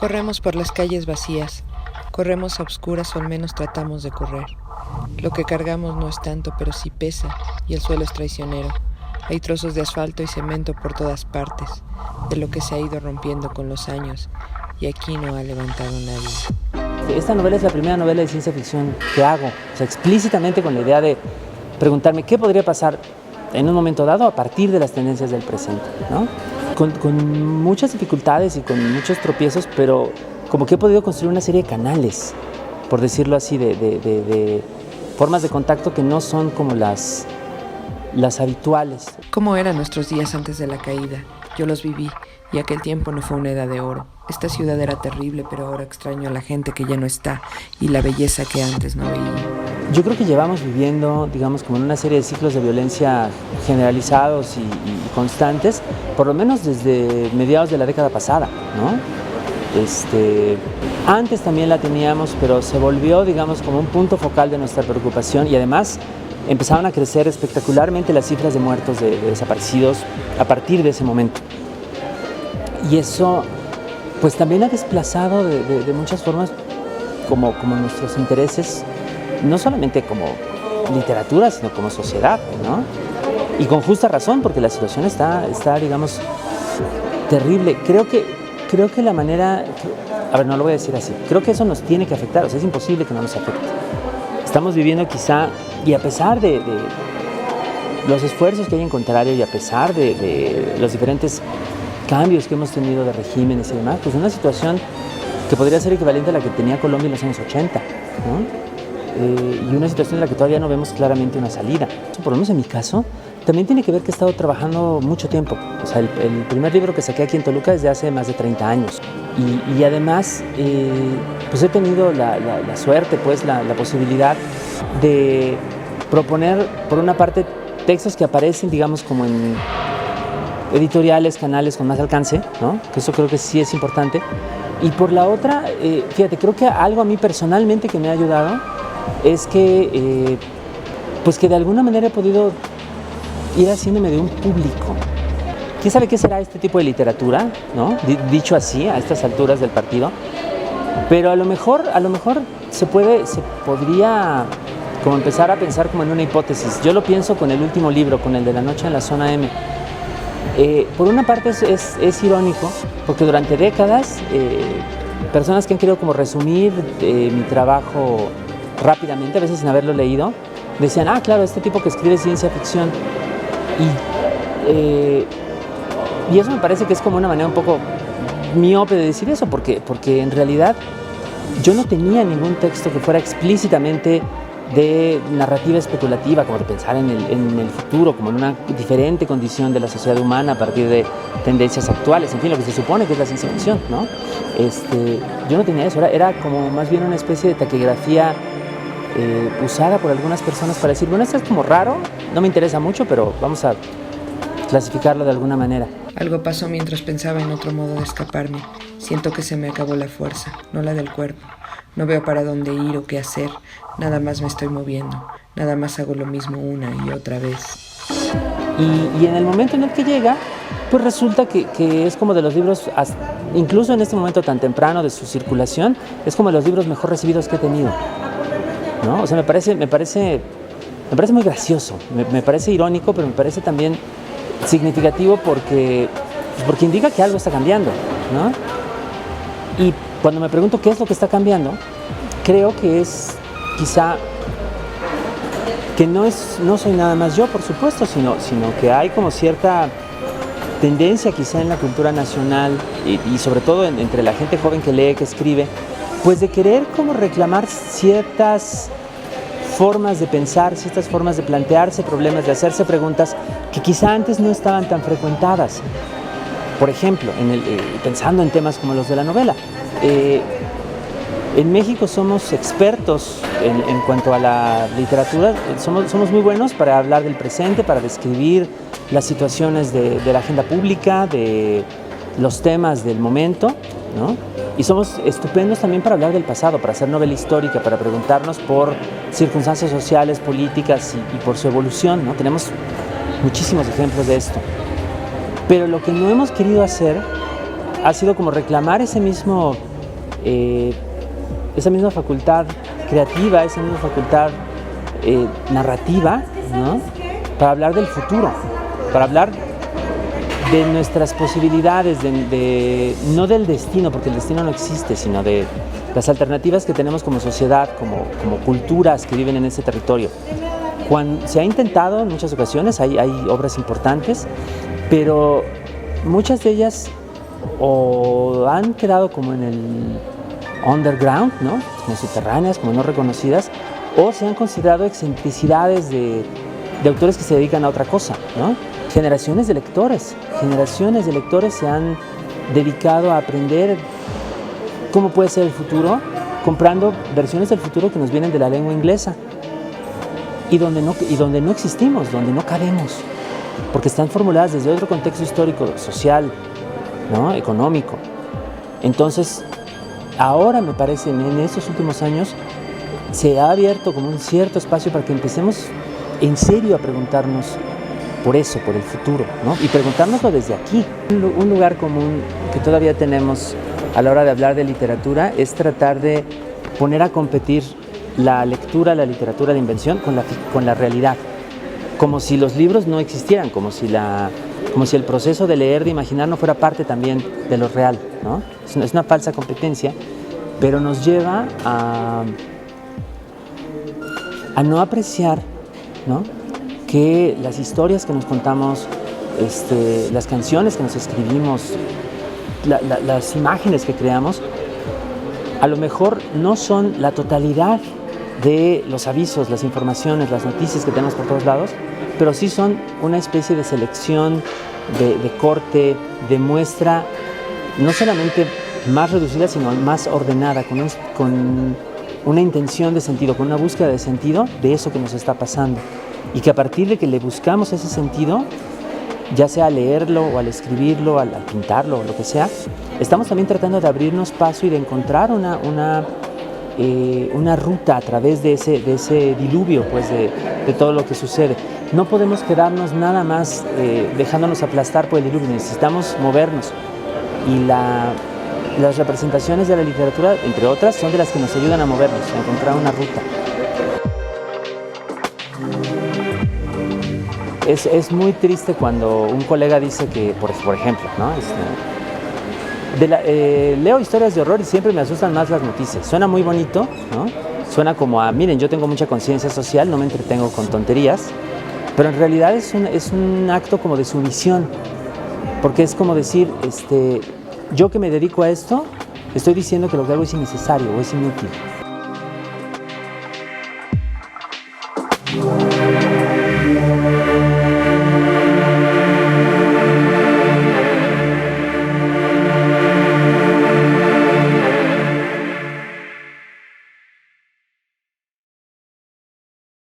Corremos por las calles vacías, corremos a obscuras o al menos tratamos de correr. Lo que cargamos no es tanto, pero sí pesa, y el suelo es traicionero. Hay trozos de asfalto y cemento por todas partes, de lo que se ha ido rompiendo con los años, y aquí no ha levantado nadie. Esta novela es la primera novela de ciencia ficción que hago, o sea, explícitamente con la idea de preguntarme qué podría pasar en un momento dado a partir de las tendencias del presente, ¿no? Con muchas dificultades y con muchos tropiezos, pero como que he podido construir una serie de canales, por decirlo así, de formas de contacto que no son como las habituales. ¿Cómo eran nuestros días antes de la caída? Yo los viví, y aquel tiempo no fue una edad de oro. Esta ciudad era terrible, pero ahora extraño a la gente que ya no está y la belleza que antes no veía. Yo creo que llevamos viviendo, digamos, como en una serie de ciclos de violencia generalizados y constantes, por lo menos desde mediados de la década pasada, ¿no? Antes también la teníamos, pero se volvió, digamos, como un punto focal de nuestra preocupación y además empezaron a crecer espectacularmente las cifras de muertos, de desaparecidos, a partir de ese momento. Y eso, pues también ha desplazado de muchas formas como nuestros intereses, no solamente como literatura, sino como sociedad, ¿no? Y con justa razón, porque la situación está digamos, terrible. Creo que la manera, a ver, no lo voy a decir así, creo que eso nos tiene que afectar, o sea, es imposible que no nos afecte. Estamos viviendo quizá, y a pesar de los esfuerzos que hay en contrario, y a pesar de los diferentes cambios que hemos tenido de regímenes y demás, pues una situación que podría ser equivalente a la que tenía Colombia en los años 80, ¿no? Y una situación en la que todavía no vemos claramente una salida. Por lo menos en mi caso, también tiene que ver que he estado trabajando mucho tiempo. O sea, el primer libro que saqué aquí en Toluca es de hace más de 30 años. Y además, pues he tenido la suerte, pues la posibilidad de proponer, por una parte, textos que aparecen, digamos, como en editoriales, canales con más alcance, ¿no? Que eso creo que sí es importante. Y por la otra, fíjate, creo que algo a mí personalmente que me ha ayudado es que, pues que de alguna manera he podido ir haciéndome de un público. ¿Quién sabe qué será este tipo de literatura, ¿no? Dicho así, a estas alturas del partido. Pero a lo mejor se podría como empezar a pensar como en una hipótesis. Yo lo pienso con el último libro, con el de La noche en la zona M. Por una parte es irónico, porque durante décadas personas que han querido como resumir mi trabajo rápidamente, a veces sin haberlo leído, decían, claro, este tipo que escribe ciencia ficción. Y eso me parece que es como una manera un poco miope de decir eso, porque en realidad yo no tenía ningún texto que fuera explícitamente de narrativa especulativa, como de pensar en el futuro, como en una diferente condición de la sociedad humana a partir de tendencias actuales, en fin, lo que se supone que es la ciencia ficción, ¿no? Yo no tenía eso, era como más bien una especie de taquigrafía usada por algunas personas para decir, bueno, esto es como raro, no me interesa mucho, pero vamos a clasificarlo de alguna manera. Algo pasó mientras pensaba en otro modo de escaparme. Siento que se me acabó la fuerza, no la del cuerpo. No veo para dónde ir o qué hacer. Nada más me estoy moviendo. Nada más hago lo mismo una y otra vez. Y en el momento en el que llega, pues resulta que es como de los libros, incluso en este momento tan temprano de su circulación, es como de los libros mejor recibidos que he tenido, ¿no? O sea, me parece muy gracioso, me parece irónico, pero me parece también significativo porque indica que algo está cambiando, ¿no? Y cuando me pregunto qué es lo que está cambiando, creo que es quizá que no soy nada más yo, por supuesto, sino que hay como cierta tendencia quizá en la cultura nacional y sobre todo entre la gente joven que lee, que escribe, pues de querer como reclamar ciertas formas de pensar, ciertas formas de plantearse problemas, de hacerse preguntas que quizá antes no estaban tan frecuentadas. Por ejemplo, pensando en temas como los de la novela, en México somos expertos en cuanto a la literatura, somos muy buenos para hablar del presente, para describir las situaciones de la agenda pública, de los temas del momento, ¿no? Y somos estupendos también para hablar del pasado, para hacer novela histórica, para preguntarnos por circunstancias sociales, políticas y por su evolución, ¿no? Tenemos muchísimos ejemplos de esto. Pero lo que no hemos querido hacer ha sido como reclamar ese mismo esa misma facultad creativa, esa misma facultad narrativa, ¿no? Para hablar del futuro, para hablar de nuestras posibilidades, no del destino, porque el destino no existe, sino de las alternativas que tenemos como sociedad, como culturas que viven en ese territorio. Cuando se ha intentado en muchas ocasiones, hay obras importantes, pero muchas de ellas o han quedado como en el underground, ¿no? Como subterráneas, como no reconocidas, o se han considerado excentricidades de autores que se dedican a otra cosa, ¿no? Generaciones de lectores se han dedicado a aprender cómo puede ser el futuro, comprando versiones del futuro que nos vienen de la lengua inglesa y donde no existimos, donde no cabemos, porque están formuladas desde otro contexto histórico, social, ¿no? Económico. Entonces, ahora me parece, en estos últimos años, se ha abierto como un cierto espacio para que empecemos en serio a preguntarnos por eso, por el futuro, ¿no? Y preguntárnoslo desde aquí. Un lugar común que todavía tenemos a la hora de hablar de literatura es tratar de poner a competir la lectura, la literatura de invención con la realidad, como si los libros no existieran, como si el proceso de leer, de imaginar, no fuera parte también de lo real, ¿no? Es una falsa competencia, pero nos lleva a no apreciar, ¿no? Que las historias que nos contamos, las canciones que nos escribimos, las imágenes que creamos, a lo mejor no son la totalidad de los avisos, las informaciones, las noticias que tenemos por todos lados, pero sí son una especie de selección, de corte, de muestra, no solamente más reducida, sino más ordenada, con una intención de sentido, con una búsqueda de sentido de eso que nos está pasando. Y que a partir de que le buscamos ese sentido, ya sea al leerlo o al escribirlo, al pintarlo o lo que sea, estamos también tratando de abrirnos paso y de encontrar una ruta a través de ese diluvio, pues, de todo lo que sucede. No podemos quedarnos nada más dejándonos aplastar por el diluvio, necesitamos movernos. Y las representaciones de la literatura, entre otras, son de las que nos ayudan a movernos, a encontrar una ruta. Es muy triste cuando un colega dice que, por ejemplo, ¿no? Leo historias de horror y siempre me asustan más las noticias. Suena muy bonito, ¿no? Suena como a, miren, yo tengo mucha conciencia social, no me entretengo con tonterías, pero en realidad es un acto como de sumisión, porque es como decir, yo que me dedico a esto, estoy diciendo que lo que hago es innecesario o es inútil.